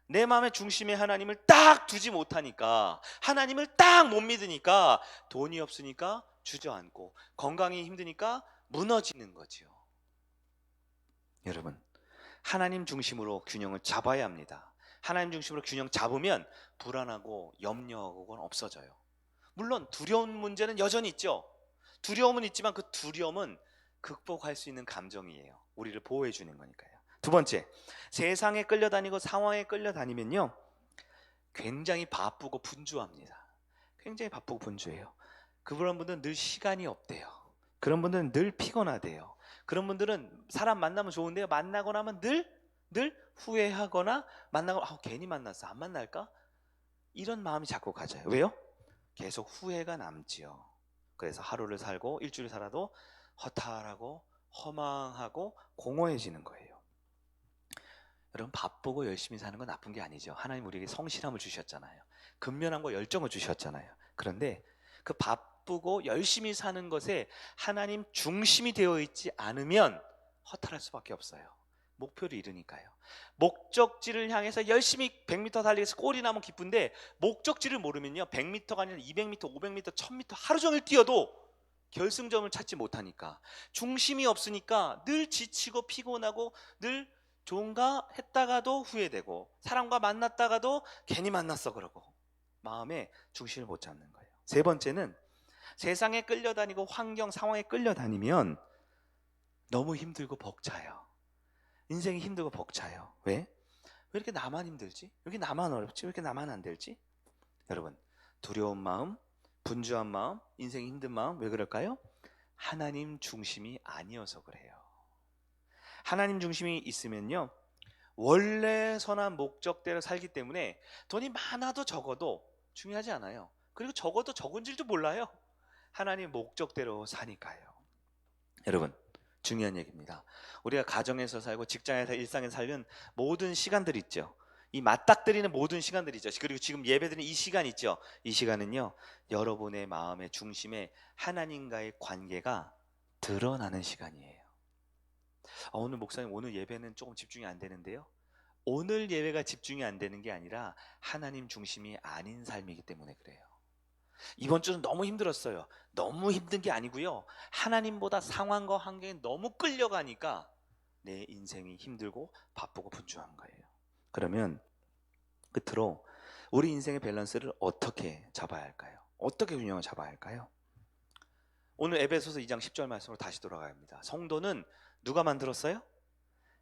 내 마음의 중심에 하나님을 딱 두지 못하니까, 하나님을 딱 못 믿으니까 돈이 없으니까 주저앉고, 건강이 힘드니까 무너지는 거죠. 여러분, 하나님 중심으로 균형을 잡아야 합니다. 하나님 중심으로 균형 잡으면 불안하고 염려하고는 없어져요. 물론 두려운 문제는 여전히 있죠. 두려움은 있지만 그 두려움은 극복할 수 있는 감정이에요. 우리를 보호해 주는 거니까요. 두 번째, 세상에 끌려다니고 상황에 끌려다니면요, 굉장히 바쁘고 분주합니다. 굉장히 바쁘고 분주해요. 그런 분들은 늘 시간이 없대요. 그런 분들은 늘 피곤하대요. 그런 분들은 사람 만나면 좋은데요, 만나고 나면 늘 후회하거나, 만나고 괜히 만났어, 안 만날까? 이런 마음이 자꾸 가져요. 왜요? 계속 후회가 남지요. 그래서 하루를 살고 일주일 살아도 허탈하고 허망하고 공허해지는 거예요. 여러분, 바쁘고 열심히 사는 건 나쁜 게 아니죠. 하나님 우리에게 성실함을 주셨잖아요. 근면함과 열정을 주셨잖아요. 그런데 그 바쁘고 열심히 사는 것에 하나님 중심이 되어 있지 않으면 허탈할 수밖에 없어요. 목표를 잃으니까요. 목적지를 향해서 열심히 100m 달리기해서 골이 나면 기쁜데, 목적지를 모르면요, 100m가 아니라 200m, 500m, 1000m 하루 종일 뛰어도 결승점을 찾지 못하니까, 중심이 없으니까 늘 지치고 피곤하고, 늘 좋은가 했다가도 후회되고, 사람과 만났다가도 괜히 만났어 그러고, 마음의 중심을 못 잡는 거예요. 세 번째는, 세상에 끌려다니고 환경 상황에 끌려다니면 너무 힘들고 벅차요. 인생이 힘들고 벅차요. 왜? 왜 이렇게 나만 힘들지? 왜 이렇게 나만 어렵지? 왜 이렇게 나만 안 될지? 여러분, 두려운 마음, 분주한 마음, 인생이 힘든 마음, 왜 그럴까요? 하나님 중심이 아니어서 그래요. 하나님 중심이 있으면요, 원래 선한 목적대로 살기 때문에 돈이 많아도 적어도 중요하지 않아요. 그리고 적어도 적은 줄도 몰라요. 하나님 목적대로 사니까요. 여러분, 중요한 얘기입니다. 우리가 가정에서 살고 직장에서 일상에서 살는 모든 시간들 있죠. 이 맞닥뜨리는 모든 시간들이죠. 그리고 지금 예배드리는 이 시간 있죠. 이 시간은요, 여러분의 마음의 중심에 하나님과의 관계가 드러나는 시간이에요. 오늘 목사님, 오늘 예배는 조금 집중이 안 되는데요. 오늘 예배가 집중이 안 되는 게 아니라 하나님 중심이 아닌 삶이기 때문에 그래요. 이번 주는 너무 힘들었어요. 너무 힘든 게 아니고요, 하나님보다 상황과 환경에 너무 끌려가니까 내 인생이 힘들고 바쁘고 분주한 거예요. 그러면 끝으로 우리 인생의 밸런스를 어떻게 잡아야 할까요? 어떻게 균형을 잡아야 할까요? 오늘 에베소서 2장 10절 말씀으로 다시 돌아가야 합니다. 성도는 누가 만들었어요?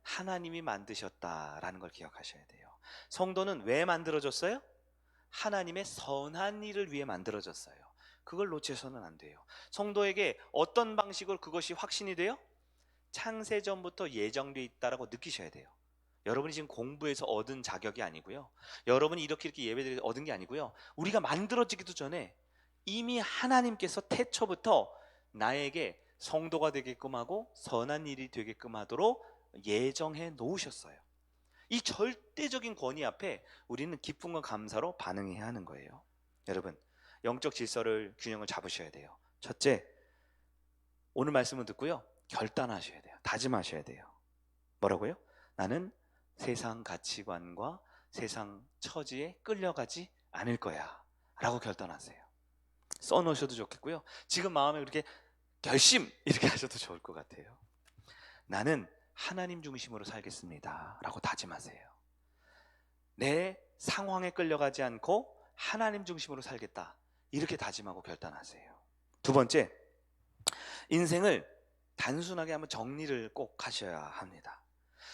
하나님이 만드셨다라는 걸 기억하셔야 돼요. 성도는 왜 만들어졌어요? 하나님의 선한 일을 위해 만들어졌어요. 그걸 놓쳐서는 안 돼요. 성도에게 어떤 방식으로 그것이 확신이 돼요? 창세전부터 예정되어 있다라고 느끼셔야 돼요. 여러분이 지금 공부해서 얻은 자격이 아니고요, 여러분이 이렇게 예배드려 얻은 게 아니고요, 우리가 만들어지기도 전에 이미 하나님께서 태초부터 나에게 성도가 되게끔 하고 선한 일이 되게끔 하도록 예정해 놓으셨어요. 이 절대적인 권위 앞에 우리는 기쁨과 감사로 반응해야 하는 거예요. 여러분, 영적 질서를, 균형을 잡으셔야 돼요. 첫째, 오늘 말씀을 듣고요, 결단하셔야 돼요. 다짐하셔야 돼요. 뭐라고요? 나는 세상 가치관과 세상 처지에 끌려가지 않을 거야 라고 결단하세요. 써놓으셔도 좋겠고요. 지금 마음에 그렇게 결심 이렇게 하셔도 좋을 것 같아요. 나는 하나님 중심으로 살겠습니다 라고 다짐하세요. 내 상황에 끌려가지 않고 하나님 중심으로 살겠다, 이렇게 다짐하고 결단하세요. 두 번째, 인생을 단순하게 한번 정리를 꼭 하셔야 합니다.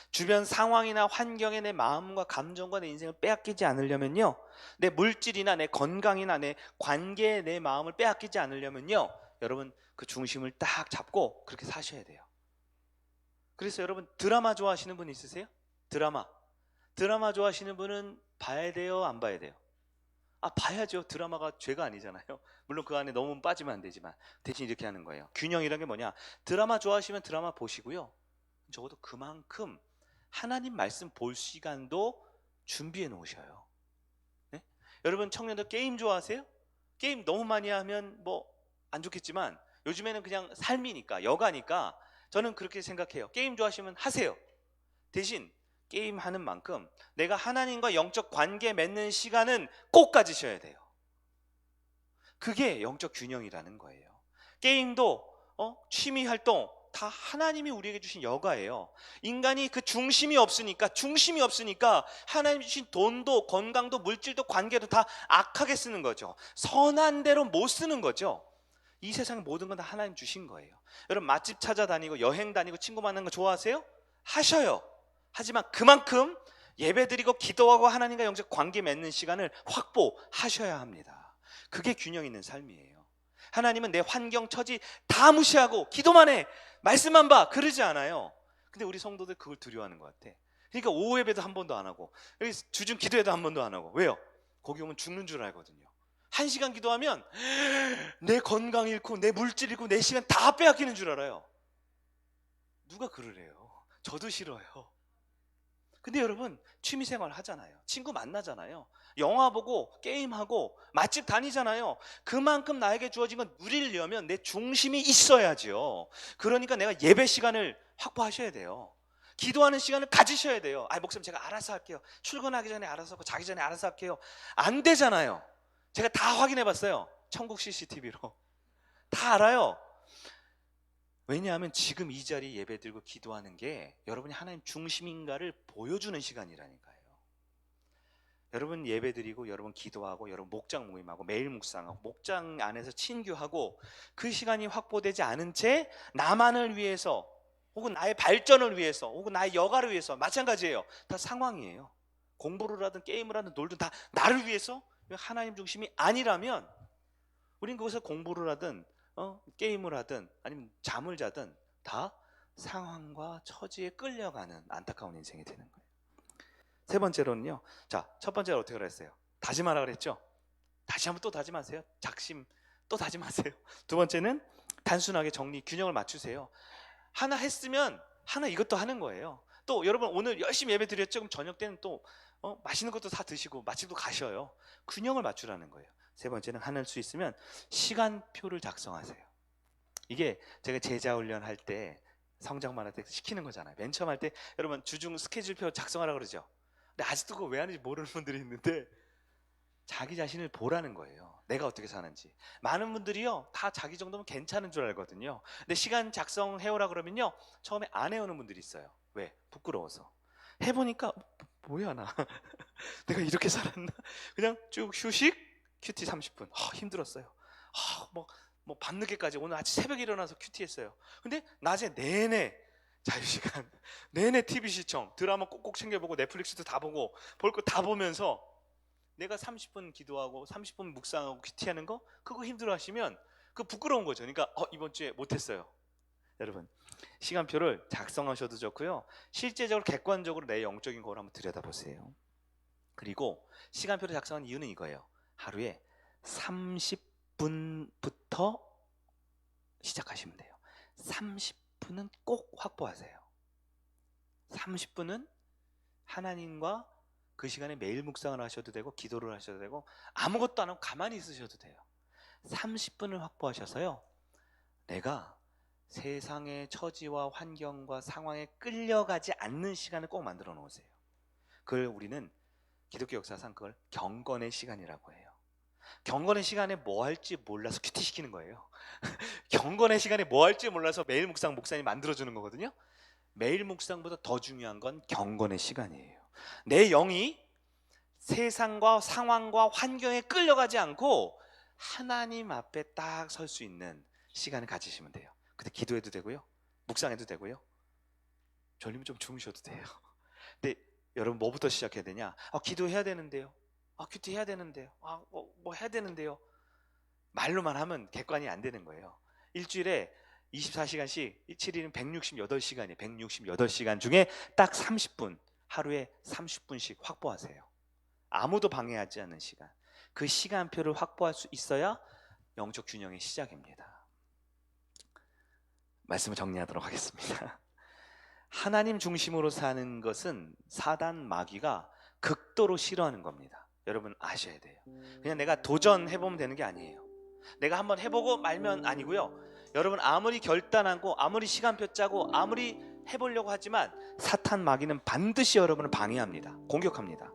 주변 상황이나 환경에 내 마음과 감정과 내 인생을 빼앗기지 않으려면요, 내 물질이나 내 건강이나 내 관계에 내 마음을 빼앗기지 않으려면요, 여러분 그 중심을 딱 잡고 그렇게 사셔야 돼요. 그래서 여러분, 드라마 좋아하시는 분 있으세요? 드라마 좋아하시는 분은 봐야 돼요, 안 봐야 돼요? 봐야죠. 드라마가 죄가 아니잖아요. 물론 그 안에 너무 빠지면 안 되지만, 대신 이렇게 하는 거예요. 균형이란 게 뭐냐, 드라마 좋아하시면 드라마 보시고요, 적어도 그만큼 하나님 말씀 볼 시간도 준비해 놓으셔요. 네? 여러분 청년들 게임 좋아하세요? 게임 너무 많이 하면 뭐 안 좋겠지만, 요즘에는 그냥 삶이니까, 여가니까 저는 그렇게 생각해요. 게임 좋아하시면 하세요. 대신 게임하는 만큼 내가 하나님과 영적 관계 맺는 시간은 꼭 가지셔야 돼요. 그게 영적 균형이라는 거예요. 게임도 취미 활동 다 하나님이 우리에게 주신 여가예요. 인간이 그 중심이 없으니까 하나님이 주신 돈도 건강도 물질도 관계도 다 악하게 쓰는 거죠. 선한 대로 못 쓰는 거죠. 이 세상의 모든 건 다 하나님 주신 거예요. 여러분 맛집 찾아다니고 여행 다니고 친구 만나는 거 좋아하세요? 하셔요. 하지만 그만큼 예배드리고 기도하고 하나님과 영적 관계 맺는 시간을 확보하셔야 합니다. 그게 균형 있는 삶이에요. 하나님은 내 환경 처지 다 무시하고 기도만 해, 말씀만 봐, 그러지 않아요. 근데 우리 성도들 그걸 두려워하는 것 같아. 그러니까 오후 예배도 한 번도 안 하고 주중 기도회도 한 번도 안 하고. 왜요? 거기 오면 죽는 줄 알거든요. 1시간 기도하면 내 건강 잃고 내 물질 잃고 내 시간 다 빼앗기는 줄 알아요. 누가 그러래요? 저도 싫어요. 근데 여러분 취미생활 하잖아요. 친구 만나잖아요. 영화 보고 게임하고 맛집 다니잖아요. 그만큼 나에게 주어진 건 누리려면 내 중심이 있어야죠. 그러니까 내가 예배 시간을 확보하셔야 돼요. 기도하는 시간을 가지셔야 돼요. 목사님 제가 알아서 할게요. 출근하기 전에 알아서 하고 자기 전에 알아서 할게요. 안 되잖아요. 제가 다 확인해 봤어요. 천국 CCTV로 다 알아요. 왜냐하면 지금 이 자리에 예배드리고 기도하는 게 여러분이 하나님 중심인가를 보여주는 시간이라니까요. 여러분 예배드리고 여러분 기도하고 여러분 목장 모임하고 매일 묵상하고 목장 안에서 친교하고 그 시간이 확보되지 않은 채 나만을 위해서 혹은 나의 발전을 위해서 혹은 나의 여가를 위해서, 마찬가지예요. 다 상황이에요. 공부를 하든 게임을 하든 놀든 다 나를 위해서, 하나님 중심이 아니라면 우린 거기서 공부를 하든 게임을 하든 아니면 잠을 자든 다 상황과 처지에 끌려가는 안타까운 인생이 되는 거예요. 세 번째로는요, 자, 첫 번째로 어떻게 그랬어요? 다짐하라 그랬죠? 다시 한번 또 다짐하세요. 작심 또 다짐하세요. 두 번째는 단순하게 정리 균형을 맞추세요. 하나 했으면 하나 이것도 하는 거예요. 또 여러분 오늘 열심히 예배 드렸죠? 그럼 저녁 때는 또 맛있는 것도 다 드시고 맛집도 가셔요. 균형을 맞추라는 거예요. 세 번째는 하는 수 있으면 시간표를 작성하세요. 이게 제가 제자 훈련 할 때 성장만 할 때 시키는 거잖아요. 맨 처음 할 때 여러분 주중 스케줄표 작성하라 그러죠. 근데 아직도 그거 왜 하는지 모르는 분들이 있는데, 자기 자신을 보라는 거예요. 내가 어떻게 사는지. 많은 분들이요 다 자기 정도면 괜찮은 줄 알거든요. 근데 시간 작성해오라 그러면요 처음에 안 해오는 분들이 있어요. 왜? 부끄러워서. 해보니까 뭐야 나 내가 이렇게 살았나? 그냥 쭉 휴식, 큐티 30분. 힘들었어요. 뭐 밤늦게까지 오늘 아침 새벽에 일어나서 큐티 했어요. 근데 낮에 내내 자유시간, 내내 TV 시청, 드라마 꼭꼭 챙겨보고 넷플릭스도 다 보고 볼 거 다 보면서 내가 30분 기도하고 30분 묵상하고 큐티하는 거, 그거 힘들어 하시면 그 부끄러운 거죠. 그러니까 이번 주에 못했어요. 여러분 시간표를 작성하셔도 좋고요, 실제적으로 객관적으로 내 영적인 걸 한번 들여다보세요. 그리고 시간표를 작성한 이유는 이거예요. 하루에 30분부터 시작하시면 돼요. 30분은 꼭 확보하세요. 30분은 하나님과 그 시간에 매일 묵상을 하셔도 되고 기도를 하셔도 되고 아무것도 안 하고 가만히 있으셔도 돼요. 30분을 확보하셔서요, 내가 세상의 처지와 환경과 상황에 끌려가지 않는 시간을 꼭 만들어 놓으세요. 그걸 우리는 기독교 역사상 그걸 경건의 시간이라고 해요. 경건의 시간에 뭐 할지 몰라서 큐티 시키는 거예요. 경건의 시간에 뭐 할지 몰라서 매일 묵상 목사님 만들어주는 거거든요. 매일 묵상보다 더 중요한 건 경건의 시간이에요. 내 영이 세상과 상황과 환경에 끌려가지 않고 하나님 앞에 딱 설 수 있는 시간을 가지시면 돼요. 근데 기도해도 되고요, 묵상해도 되고요, 졸리면 좀 주무셔도 돼요. 근데 여러분 뭐부터 시작해야 되냐? 기도해야 되는데요, 큐티 해야 되는데요, 뭐 해야 되는데요, 말로만 하면 객관이 안 되는 거예요. 일주일에 24시간씩 7일은 168시간이에요. 168시간 중에 딱 30분, 하루에 30분씩 확보하세요. 아무도 방해하지 않는 시간. 그 시간표를 확보할 수 있어야 영적 균형의 시작입니다. 말씀을 정리하도록 하겠습니다. 하나님 중심으로 사는 것은 사단 마귀가 극도로 싫어하는 겁니다. 여러분 아셔야 돼요. 그냥 내가 도전해보면 되는 게 아니에요. 내가 한번 해보고 말면 아니고요. 여러분 아무리 결단하고 아무리 시간표 짜고 아무리 해보려고 하지만 사탄 마귀는 반드시 여러분을 방해합니다. 공격합니다.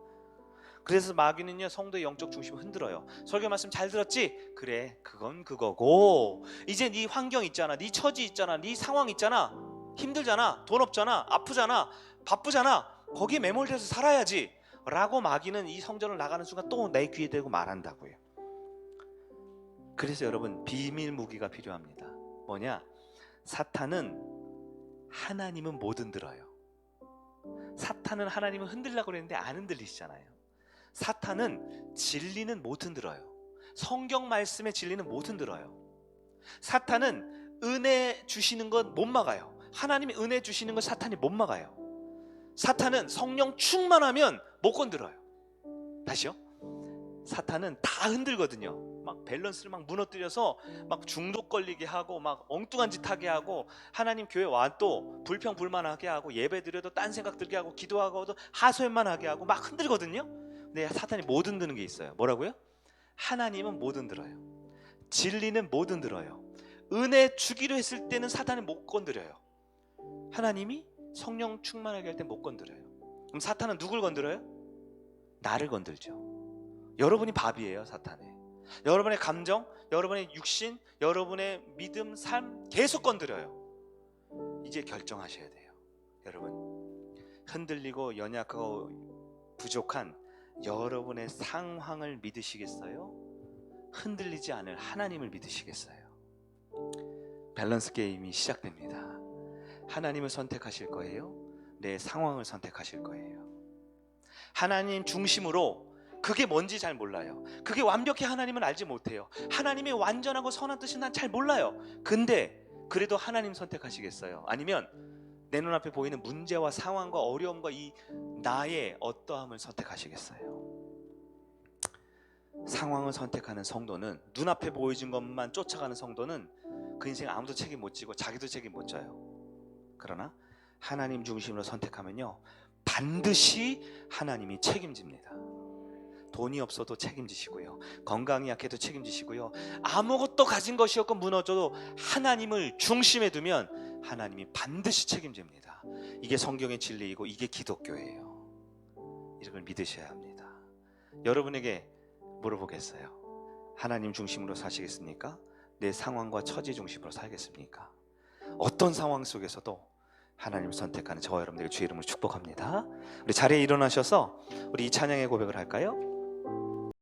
그래서 마귀는요, 성도의 영적 중심을 흔들어요. 설교 말씀 잘 들었지? 그래, 그건 그거고, 이제 네 환경 있잖아, 네 처지 있잖아, 네 상황 있잖아, 힘들잖아, 돈 없잖아, 아프잖아, 바쁘잖아, 거기에 매몰돼서 살아야지 라고 마귀는 이 성전을 나가는 순간 또 내 귀에 대고 말한다고요. 그래서 여러분 비밀 무기가 필요합니다. 뭐냐? 사탄은 하나님은 못 흔들어요. 사탄은 하나님을 흔들려고 그랬는데 안 흔들리시잖아요. 사탄은 진리는 못 흔들어요. 성경 말씀의 진리는 못 흔들어요. 사탄은 은혜 주시는 건 못 막아요. 하나님이 은혜 주시는 건 사탄이 못 막아요. 사탄은 성령 충만하면 못 건드려요. 다시요. 사탄은 다 흔들거든요. 막 밸런스를 막 무너뜨려서 막 중독 걸리게 하고 막 엉뚱한 짓 하게 하고, 하나님 교회 와도 불평불만하게 하고, 예배 드려도 딴 생각 들게 하고, 기도하고도 하소연만 하게 하고 막 흔들거든요. 근데 사탄이 못 흔드는 게 있어요. 뭐라고요? 하나님은 못 흔들어요. 진리는 못 흔들어요. 은혜 주기로 했을 때는 사탄이 못 건드려요. 하나님이 성령 충만하게 할 때 못 건드려요. 그럼 사탄은 누굴 건드려요? 나를 건들죠. 여러분이 밥이에요. 사탄에 여러분의 감정, 여러분의 육신, 여러분의 믿음, 삶 계속 건드려요. 이제 결정하셔야 돼요. 여러분, 흔들리고 연약하고 부족한 여러분의 상황을 믿으시겠어요? 흔들리지 않을 하나님을 믿으시겠어요? 밸런스 게임이 시작됩니다. 하나님을 선택하실 거예요? 내 상황을 선택하실 거예요? 하나님 중심으로, 그게 뭔지 잘 몰라요. 그게 완벽히 하나님은 알지 못해요. 하나님의 완전하고 선한 뜻은 난 잘 몰라요. 근데 그래도 하나님 선택하시겠어요? 아니면 내 눈앞에 보이는 문제와 상황과 어려움과 이 나의 어떠함을 선택하시겠어요? 상황을 선택하는 성도는, 눈앞에 보여진 것만 쫓아가는 성도는 그 인생 아무도 책임 못 지고 자기도 책임 못 져요. 그러나 하나님 중심으로 선택하면요, 반드시 하나님이 책임집니다. 돈이 없어도 책임지시고요, 건강이 약해도 책임지시고요, 아무것도 가진 것이 없고 무너져도 하나님을 중심에 두면 하나님이 반드시 책임집니다. 이게 성경의 진리이고 이게 기독교예요. 이걸 믿으셔야 합니다. 여러분에게 물어보겠어요. 하나님 중심으로 사시겠습니까? 내 상황과 처지 중심으로 살겠습니까? 어떤 상황 속에서도 하나님을 선택하는 저와 여러분들에게 주의 이름으로 축복합니다. 우리 자리에 일어나셔서 우리 이 찬양의 고백을 할까요?